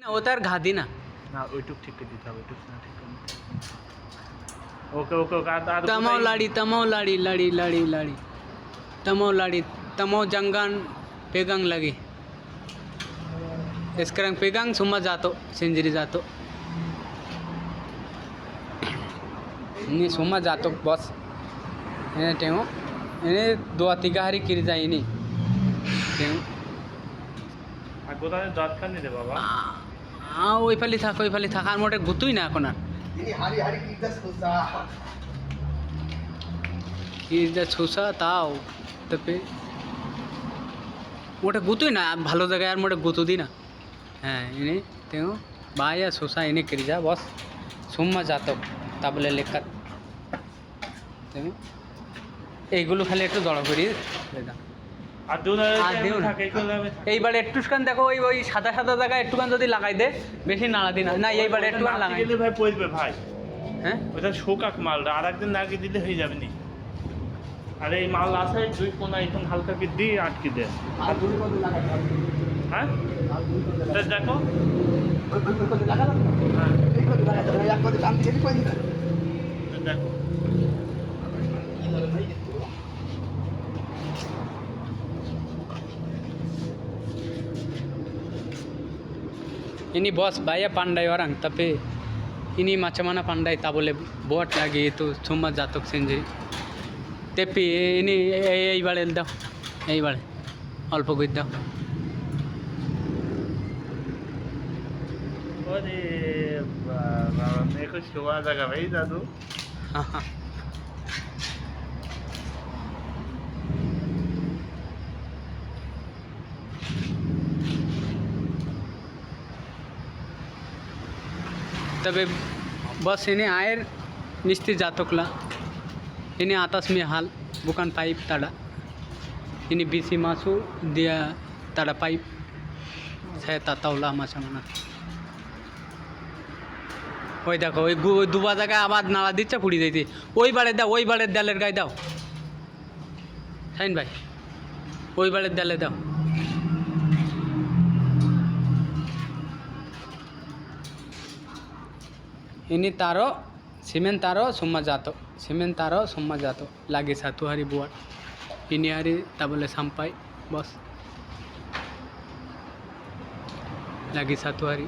वो तो यार घादी ना না ওইটুক ঠিক করে দিতে হবে ওইটুক না ঠিক করে নিতে হবে। ওকে ওকে ওকে আর तमो लाड़ी लाड़ी लाड़ी लाड़ी तमो लाड़ी तमो जंगन पेगंग लगी इसकरंग पेगंग सुमा जातो सिंजरी जातो ini सुमा जातो बस ini tengok ini 2-3 hari kiri যায় ini tengok আর কোথায় দরকার নেই রে বাবা ওই ফালি থাক আর মোটে গুতুই না এখন আর ini hari-hari kita susah কিরদা ছুসা তাও তবে মোটে গুতুই না ভালো জায়গায় আর মোটে গুতু দি না হ্যাঁ এনে তেও বায়া ছুসা এনে কিরজা বস সুম্মা জাতক তা বলে লেখা তেও এইগুলো খালি একটু দড় করি দাও আর দুধ দিও না। থাকে এইগুলো আমি এইবারে একটুখান দেখো ওই ওই সাদা সাদা জায়গায় একটুখান যদি লাগাই দে বেশি নাড়া দি না না এইবারে একটুখান লাগাই গেলে ভাই পড়বে ভাই হ্যাঁ ওটা শোকাক মালটা আর একদিন লাগিয়ে দিলে হয়ে যাবে নি আর এই মাল আছে দুই কোনা এখন হালকা করে দিয়ে আটকে দে আর দূরে কত লাগাতে হবে হ্যাঁ আর দূরে কত তা দেখো ওই কত লাগাতে হ্যাঁ এই কত লাগাতে হবে এক কত টান দিয়ে কই দিতে তা দেখো ini bos baya pandai orang tapi ini macam mana pandai tak boleh buat lagi itu cuma jatuh sendiri tapi ini এইবারে দাও এইবারে অল্প করে দাও ওরে বাবা মেকো শোয়া জায়গা ভাই দাদু तबे बस ini air misti jatokla ini atas mihal bukan pipe tada ini bisi masuk dia tada pipe saya tak tahu lah macam mana ওই দেখো ওই দুবা জায়গায় আবার নাড়া দিচ্ছে ফুড়ি দিতে ওই বাড়ির ডালের গায়ে দাও সাইন ভাই ওই বাড়ির ডালে দাও ini taruh semen taruh semua jatuh lagi 1 hari buat ini hari tak boleh sampai bos lagi 1 hari